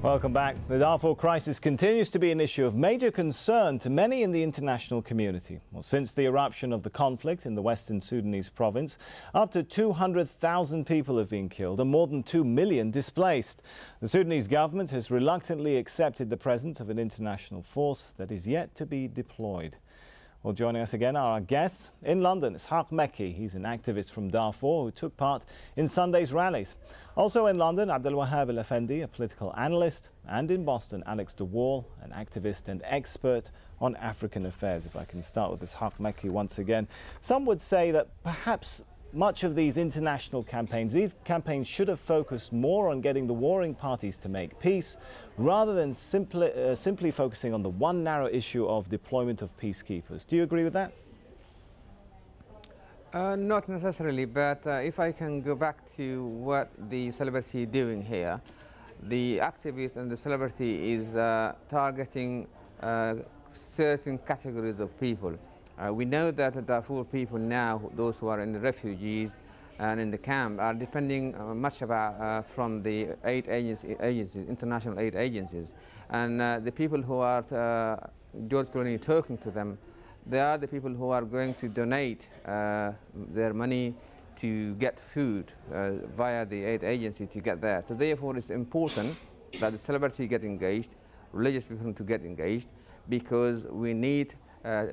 Welcome back. The Darfur crisis continues to be an issue of major concern to many in the international community. Well, since the eruption of the conflict in the western Sudanese province, up to 200,000 people have been killed and more than 2 million displaced. The Sudanese government has reluctantly accepted the presence of an international force that is yet to be deployed. Well, joining us again are our guests. In London, it's Ishaq Mekki. He's an activist from Darfur who took part in Sunday's rallies. Also in London, Abdul Wahab Al-Effendi, a political analyst. And in Boston, Alex de Waal, an activist and expert on African affairs. If I can start with Ishaq Mekki once again. Some would say that perhaps much of these international campaigns, should have focused more on getting the warring parties to make peace, rather than simply focusing on the one narrow issue of deployment of peacekeepers. Do you agree with that? Not necessarily, but if I can go back to what the celebrity is doing here, the activist and the celebrity is targeting certain categories of people. We know that the Darfur people now, those who are in the refugees and in the camp, are depending much from the agencies, international aid agencies. And the people who are George Clooney talking to them, they are the people who are going to donate their money to get food via the aid agency to get there. So therefore it's important that the celebrity get engaged, religious people to get engaged, because we need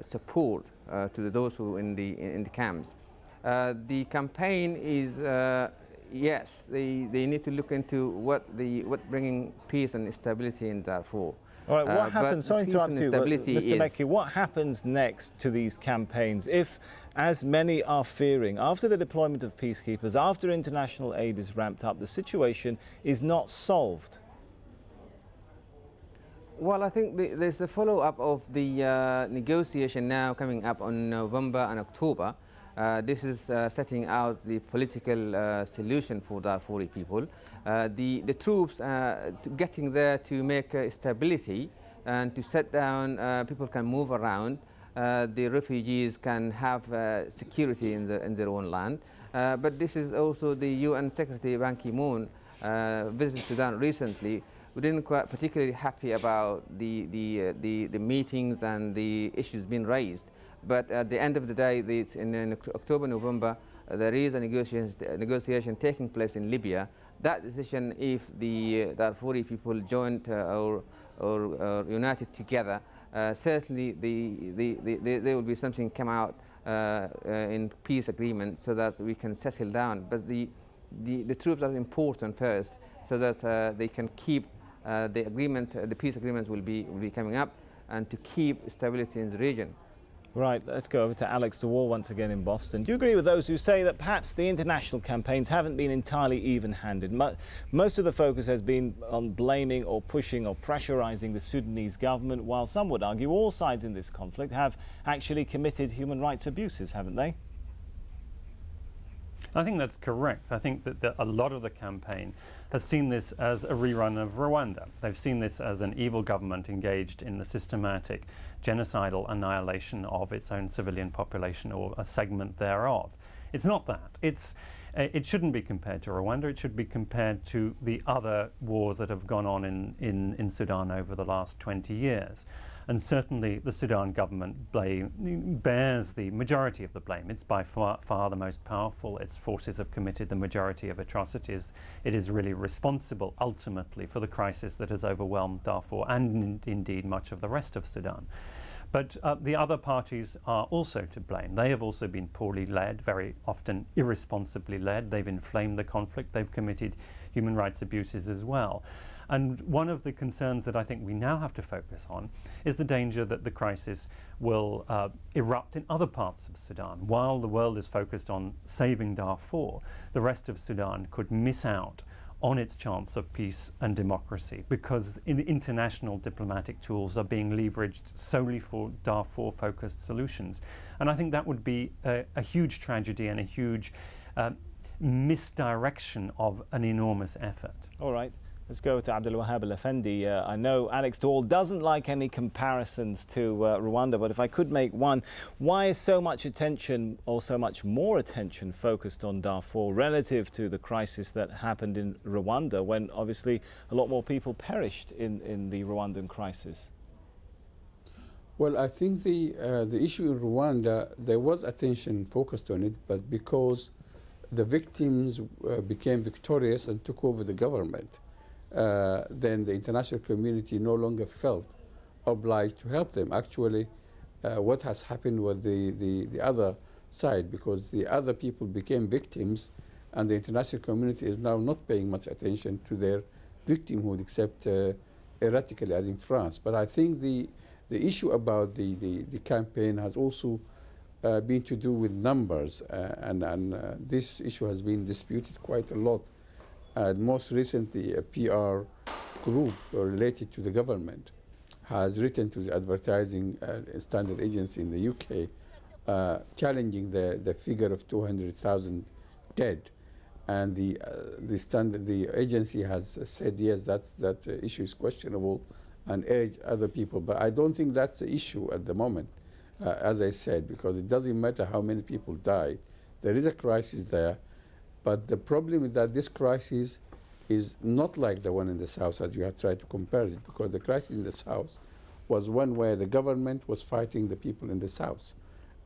support to those who in the camps. The campaign is yes, they need to look into what bringing peace and stability in Darfur. All right, what happens? Sorry to interrupt you, Mr. Mekki. What happens next to these campaigns if, as many are fearing, after the deployment of peacekeepers, after international aid is ramped up, the situation is not solved? Well, I think there's the follow-up of the negotiation now coming up on November and October. This is setting out the political solution for Darfuri people. The troops getting there to make stability and to set down, people can move around. The refugees can have security in their own land. But this is also the UN Secretary Ban Ki-moon visited Sudan recently. We didn't quite particularly happy about the meetings and the issues being raised. But at the end of the day, in October, November, there is a negotiation taking place in Libya. That decision, if the Darfuri people joined or united together, certainly there will be something come out in peace agreement so that we can settle down. But the troops are important first, so that they can keep the agreement, the peace agreement will be coming up, and to keep stability in the region. Right, let's go over to Alex de Waal once again in Boston. Do you agree with those who say that perhaps the international campaigns haven't been entirely even-handed? Most of the focus has been on blaming or pushing or pressurizing the Sudanese government, while some would argue all sides in this conflict have actually committed human rights abuses, haven't they? I think that's correct. I think that a lot of the campaign has seen this as a rerun of Rwanda. They've seen this as an evil government engaged in the systematic genocidal annihilation of its own civilian population, or a segment thereof. It's not that. It shouldn't be compared to Rwanda. It should be compared to the other wars that have gone on in Sudan over the last 20 years. And certainly the Sudan government bears the majority of the blame. It's by far the most powerful. Its forces have committed the majority of atrocities. It is really responsible ultimately for the crisis that has overwhelmed Darfur and indeed much of the rest of Sudan. But the other parties are also to blame. They have also been poorly led, very often irresponsibly led. They've inflamed the conflict. They've committed human rights abuses as well. And one of the concerns that I think we now have to focus on is the danger that the crisis will erupt in other parts of Sudan. While the world is focused on saving Darfur, the rest of Sudan could miss out on its chance of peace and democracy, because international diplomatic tools are being leveraged solely for Darfur-focused solutions. And I think that would be a huge tragedy and a huge misdirection of an enormous effort. All right. Let's go to Abdul Wahab Al-Effendi. I know Alex Dawal doesn't like any comparisons to Rwanda, but if I could make one, why is so much attention, or so much more attention, focused on Darfur relative to the crisis that happened in Rwanda, when obviously a lot more people perished in the Rwandan crisis? Well, I think the issue in Rwanda, there was attention focused on it, but because the victims became victorious and took over the government, then the international community no longer felt obliged to help them. Actually, what has happened with the other side, because the other people became victims, and the international community is now not paying much attention to their victimhood, except erratically, as in France. But I think the issue about the campaign has also been to do with numbers, and this issue has been disputed quite a lot. Most recently, a PR group related to the government has written to the advertising standard agency in the UK, challenging the figure of 200,000 dead. And the agency has said, yes, that issue is questionable, and urged other people. But I don't think that's the issue at the moment, as I said, because it doesn't matter how many people died. There is a crisis there. But the problem is that this crisis is not like the one in the south, as you have tried to compare it, because the crisis in the south was one where the government was fighting the people in the south,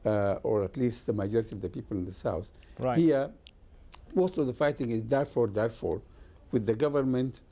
or at least the majority of the people in the south. Right. Here, most of the fighting is Darfur, with the government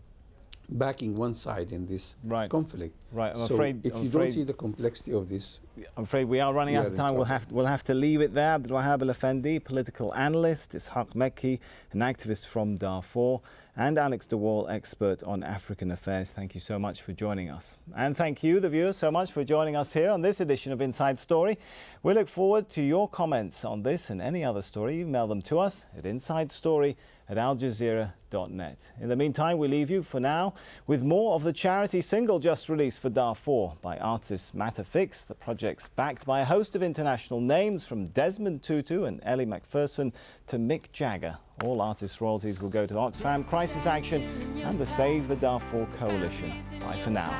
backing one side in this conflict. Right. I'm afraid if you don't see the complexity of this, I'm afraid we are running out of time. We'll have to leave it there. Abdul Wahab Al-Effendi, political analyst, Ishaq Mekki, an activist from Darfur, and Alex Dawal, expert on African affairs. Thank you so much for joining us. And thank you, the viewers, so much for joining us here on this edition of Inside Story. We look forward to your comments on this and any other story. Email them to us at insidestory@aljazeera.net. In the meantime, we leave you for now with more of the charity single just released for Darfur by artist Matter Fix. The project's backed by a host of international names, from Desmond Tutu and Ellie Macpherson to Mick Jagger. All artist royalties will go to Oxfam, Crisis Action and the Save the Darfur Coalition. Bye for now.